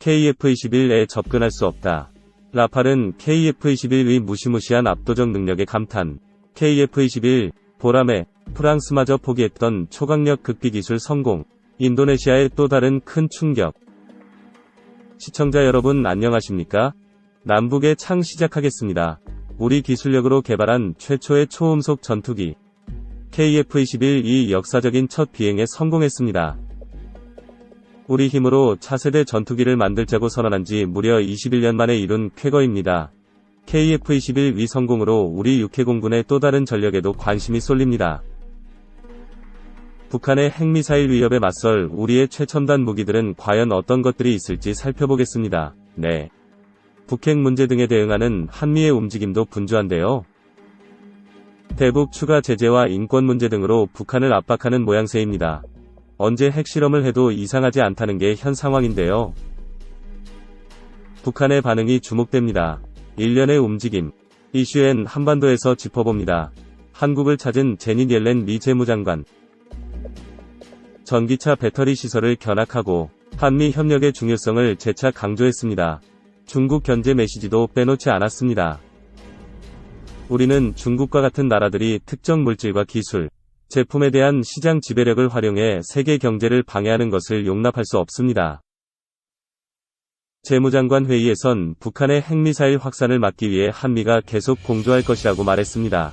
KF-21에 접근할 수 없다. 라팔은 KF-21의 무시무시한 압도적 능력에 감탄. KF-21, 보람에 프랑스마저 포기했던 초강력 극비기술 성공. 인도네시아의 또 다른 큰 충격. 시청자 여러분 안녕하십니까? 남북의 창 시작하겠습니다. 우리 기술력으로 개발한 최초의 초음속 전투기 KF-21이 역사적인 첫 비행에 성공했습니다. 우리 힘으로 차세대 전투기를 만들자고 선언한 지 무려 21년 만에 이룬 쾌거입니다. KF-21위 성공으로 우리 육해공군의 또 다른 전력에도 관심이 쏠립니다. 북한의 핵미사일 위협에 맞설 우리의 최첨단 무기들은 과연 어떤 것들이 있을지 살펴보겠습니다. 네. 북핵 문제 등에 대응하는 한미의 움직임도 분주한데요. 대북 추가 제재와 인권 문제 등으로 북한을 압박하는 모양새입니다. 언제 핵실험을 해도 이상하지 않다는 게 현 상황인데요. 북한의 반응이 주목됩니다. 일련의 움직임. 이슈엔 한반도에서 짚어봅니다. 한국을 찾은 제닛 옐렌 미 재무장관. 전기차 배터리 시설을 견학하고 한미 협력의 중요성을 재차 강조했습니다. 중국 견제 메시지도 빼놓지 않았습니다. 우리는 중국과 같은 나라들이 특정 물질과 기술, 제품에 대한 시장 지배력을 활용해 세계 경제를 방해하는 것을 용납할 수 없습니다. 재무장관 회의에선 북한의 핵미사일 확산을 막기 위해 한미가 계속 공조할 것이라고 말했습니다.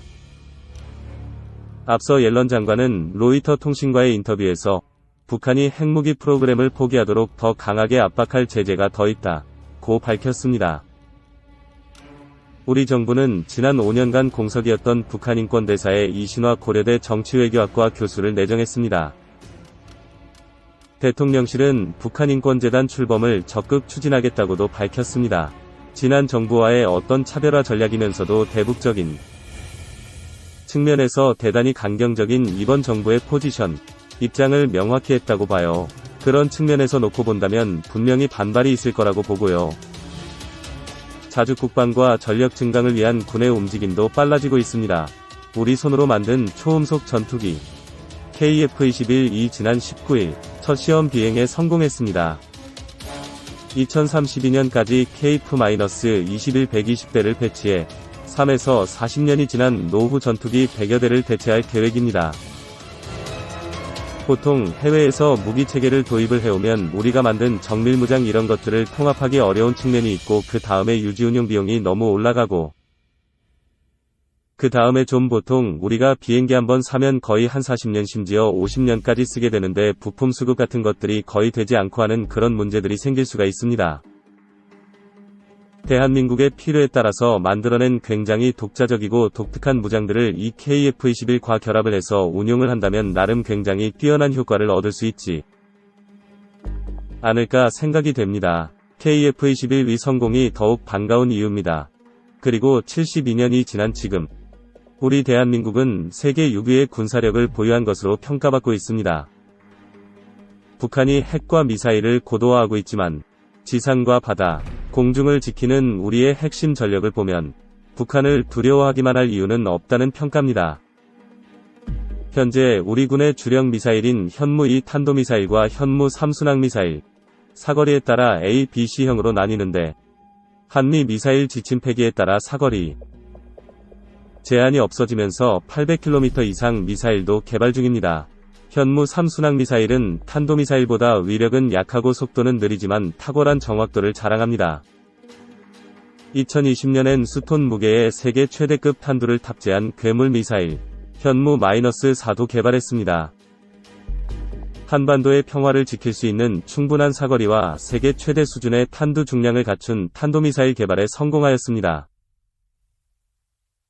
앞서 옐런 장관은 로이터 통신과의 인터뷰에서 북한이 핵무기 프로그램을 포기하도록 더 강하게 압박할 제재가 더 있다고 밝혔습니다. 우리 정부는 지난 5년간 공석이었던 북한 인권대사에 이신화 고려대 정치외교학과 교수를 내정했습니다. 대통령실은 북한인권재단 출범을 적극 추진하겠다고도 밝혔습니다. 지난 정부와의 어떤 차별화 전략이면서도 대북적인 측면에서 대단히 강경적인 이번 정부의 포지션, 입장을 명확히 했다고 봐요. 그런 측면에서 놓고 본다면 분명히 반발이 있을 거라고 보고요. 자주 국방과 전력 증강을 위한 군의 움직임도 빨라지고 있습니다. 우리 손으로 만든 초음속 전투기 KF-21이 지난 19일 첫 시험 비행에 성공했습니다. 2032년까지 KF-21 120대를 배치해 3에서 40년이 지난 노후 전투기 100여 대를 대체할 계획입니다. 보통 해외에서 무기체계를 도입을 해오면 우리가 만든 정밀무장 이런 것들을 통합하기 어려운 측면이 있고 그 다음에 유지운용 비용이 너무 올라가고 그 다음에 좀 보통 우리가 비행기 한번 사면 거의 한 40년 심지어 50년까지 쓰게 되는데 부품 수급 같은 것들이 거의 되지 않고 하는 그런 문제들이 생길 수가 있습니다. 대한민국의 필요에 따라서 만들어낸 굉장히 독자적이고 독특한 무장들을 이 KF-21과 결합을 해서 운용을 한다면 나름 굉장히 뛰어난 효과를 얻을 수 있지 않을까 생각이 됩니다. KF-21위 성공이 더욱 반가운 이유입니다. 그리고 72년이 지난 지금 우리 대한민국은 세계 6위의 군사력을 보유한 것으로 평가받고 있습니다. 북한이 핵과 미사일을 고도화하고 있지만 지상과 바다, 공중을 지키는 우리의 핵심 전력을 보면 북한을 두려워하기만 할 이유는 없다는 평가입니다. 현재 우리 군의 주력 미사일인 현무-2 탄도미사일과 현무-3 순항미사일, 사거리에 따라 A, B, C형으로 나뉘는데 한미 미사일 지침 폐기에 따라 사거리 제한이 없어지면서 800km 이상 미사일도 개발 중입니다. 현무-3 순항미사일은 탄도미사일보다 위력은 약하고 속도는 느리지만 탁월한 정확도를 자랑합니다. 2020년엔 수톤 무게의 세계 최대급 탄두를 탑재한 괴물미사일 현무-4도 개발했습니다. 한반도의 평화를 지킬 수 있는 충분한 사거리와 세계 최대 수준의 탄두 중량을 갖춘 탄도미사일 개발에 성공하였습니다.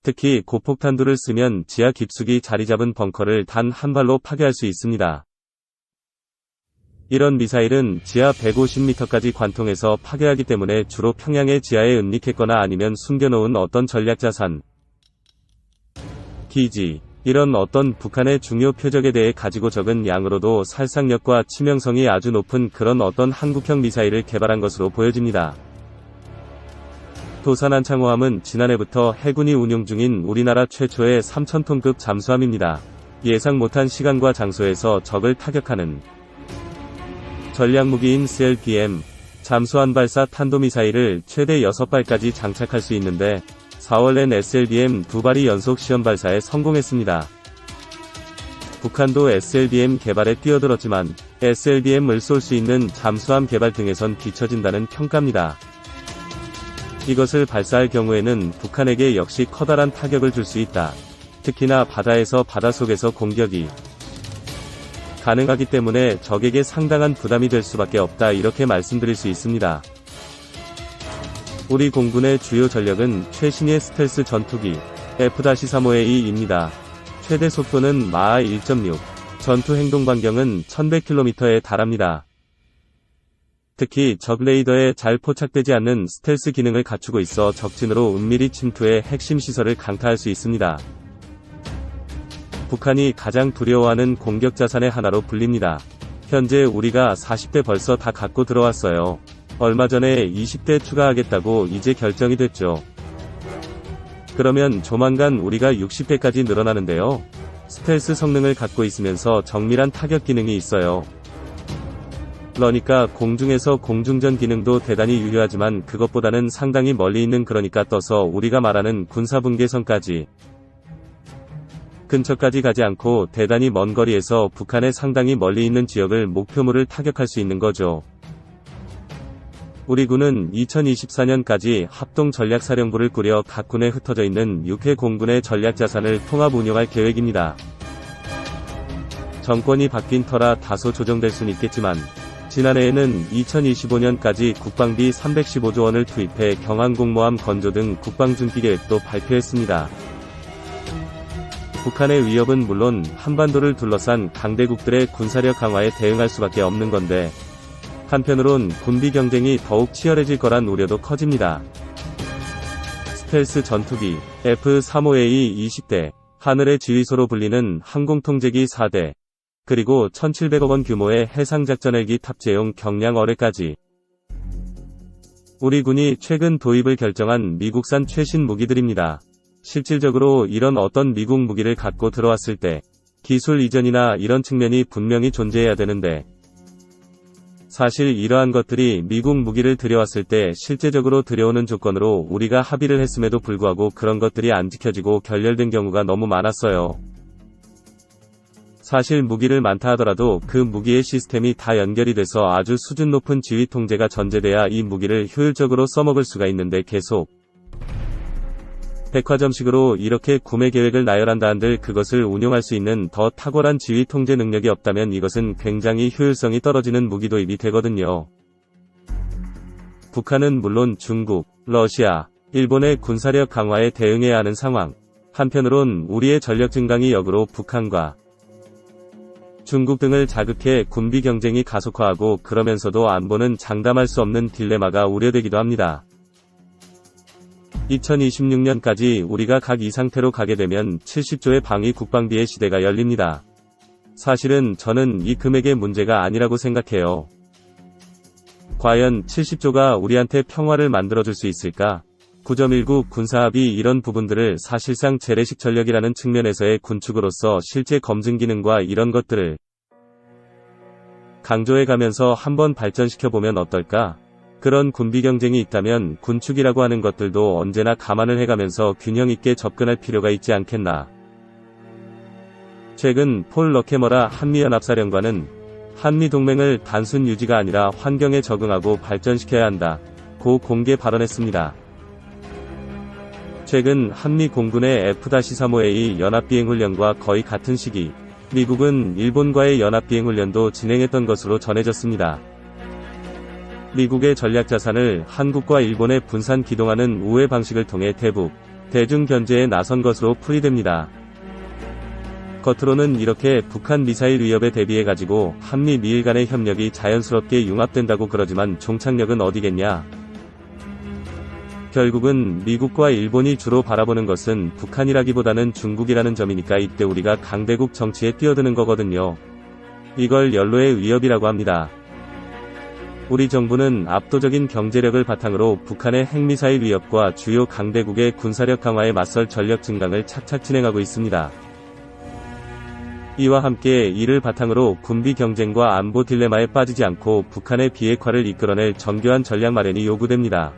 특히 고폭탄두를 쓰면 지하 깊숙이 자리잡은 벙커를 단 한 발로 파괴할 수 있습니다. 이런 미사일은 지하 150m까지 관통해서 파괴하기 때문에 주로 평양의 지하에 은닉했거나 아니면 숨겨놓은 어떤 전략자산, 기지, 이런 어떤 북한의 중요 표적에 대해 가지고 적은 양으로도 살상력과 치명성이 아주 높은 그런 어떤 한국형 미사일을 개발한 것으로 보여집니다. 도산안창호함은 지난해부터 해군이 운용 중인 우리나라 최초의 3000톤급 잠수함입니다. 예상 못한 시간과 장소에서 적을 타격하는 전략무기인 CLBM, 잠수함 발사 탄도미사일을 최대 6발까지 장착할 수 있는데 4월엔 SLBM 2발이 연속 시험 발사에 성공했습니다. 북한도 SLBM 개발에 뛰어들었지만 SLBM을 쏠 수 있는 잠수함 개발 등에선 뒤처진다는 평가입니다. 이것을 발사할 경우에는 북한에게 역시 커다란 타격을 줄 수 있다. 특히나 바다에서 바닷속에서 공격이 가능하기 때문에 적에게 상당한 부담이 될 수밖에 없다, 이렇게 말씀드릴 수 있습니다. 우리 공군의 주요 전력은 최신의 스텔스 전투기 F-35A입니다. 최대 속도는 마하 1.6, 전투 행동 반경은 1100km에 달합니다. 특히 적 레이더에 잘 포착되지 않는 스텔스 기능을 갖추고 있어 적진으로 은밀히 침투해 핵심 시설을 강타할 수 있습니다. 북한이 가장 두려워하는 공격 자산의 하나로 불립니다. 현재 우리가 40대 벌써 다 갖고 들어왔어요. 얼마 전에 20대 추가하겠다고 이제 결정이 됐죠. 그러면 조만간 우리가 60대까지 늘어나는데요. 스텔스 성능을 갖고 있으면서 정밀한 타격 기능이 있어요. 그러니까 공중에서 공중전 기능도 대단히 유효하지만 그것보다는 상당히 멀리 있는, 그러니까 떠서 우리가 말하는 군사분계선까지 근처까지 가지 않고 대단히 먼 거리에서 북한의 상당히 멀리 있는 지역을 목표물을 타격할 수 있는 거죠. 우리 군은 2024년까지 합동전략사령부를 꾸려 각 군에 흩어져 있는 6회 공군의 전략자산을 통합 운영할 계획입니다. 정권이 바뀐 터라 다소 조정될 순 있겠지만 지난해에는 2025년까지 국방비 315조 원을 투입해 경항공모함 건조 등 국방중기 계획도 발표했습니다. 북한의 위협은 물론 한반도를 둘러싼 강대국들의 군사력 강화에 대응할 수밖에 없는 건데, 한편으론 군비 경쟁이 더욱 치열해질 거란 우려도 커집니다. 스텔스 전투기 F-35A 20대, 하늘의 지휘소로 불리는 항공통제기 4대, 그리고 1,700억 원 규모의 해상작전 헬기 탑재용 경량 어뢰까지. 우리 군이 최근 도입을 결정한 미국산 최신 무기들입니다. 실질적으로 이런 어떤 미국 무기를 갖고 들어왔을 때 기술 이전이나 이런 측면이 분명히 존재해야 되는데, 사실 이러한 것들이 미국 무기를 들여왔을 때 실제적으로 들여오는 조건으로 우리가 합의를 했음에도 불구하고 그런 것들이 안 지켜지고 결렬된 경우가 너무 많았어요. 사실 무기를 많다 하더라도 그 무기의 시스템이 다 연결이 돼서 아주 수준 높은 지휘 통제가 전제돼야 이 무기를 효율적으로 써먹을 수가 있는데, 계속 백화점식으로 이렇게 구매 계획을 나열한다 한들 그것을 운용할 수 있는 더 탁월한 지휘 통제 능력이 없다면 이것은 굉장히 효율성이 떨어지는 무기 도입이 되거든요. 북한은 물론 중국, 러시아, 일본의 군사력 강화에 대응해야 하는 상황, 한편으론 우리의 전력 증강이 역으로 북한과 중국 등을 자극해 군비 경쟁이 가속화하고, 그러면서도 안보는 장담할 수 없는 딜레마가 우려되기도 합니다. 2026년까지 우리가 각 이 상태로 가게 되면 70조의 방위 국방비의 시대가 열립니다. 사실은 저는 이 금액의 문제가 아니라고 생각해요. 과연 70조가 우리한테 평화를 만들어줄 수 있을까? 9.19 군사합의, 이런 부분들을 사실상 재래식 전력이라는 측면에서의 군축으로서 실제 검증 기능과 이런 것들을 강조해가면서 한번 발전시켜보면 어떨까? 그런 군비 경쟁이 있다면 군축이라고 하는 것들도 언제나 감안을 해가면서 균형 있게 접근할 필요가 있지 않겠나. 최근 폴 러케머라 한미연합사령관은 한미동맹을 단순 유지가 아니라 환경에 적응하고 발전시켜야 한다고 공개 발언했습니다. 최근 한미 공군의 F-35A 연합비행훈련과 거의 같은 시기, 미국은 일본과의 연합비행훈련도 진행했던 것으로 전해졌습니다. 미국의 전략자산을 한국과 일본에 분산 기동하는 우회 방식을 통해 대북, 대중 견제에 나선 것으로 풀이됩니다. 겉으로는 이렇게 북한 미사일 위협에 대비해가지고 한미 미일 간의 협력이 자연스럽게 융합된다고 그러지만 종착역은 어디겠냐? 결국은 미국과 일본이 주로 바라보는 것은 북한이라기보다는 중국이라는 점이니까 이때 우리가 강대국 정치에 뛰어드는 거거든요. 이걸 연로의 위협이라고 합니다. 우리 정부는 압도적인 경제력을 바탕으로 북한의 핵미사일 위협과 주요 강대국의 군사력 강화에 맞설 전력 증강을 착착 진행하고 있습니다. 이와 함께 이를 바탕으로 군비 경쟁과 안보 딜레마에 빠지지 않고 북한의 비핵화를 이끌어낼 정교한 전략 마련이 요구됩니다.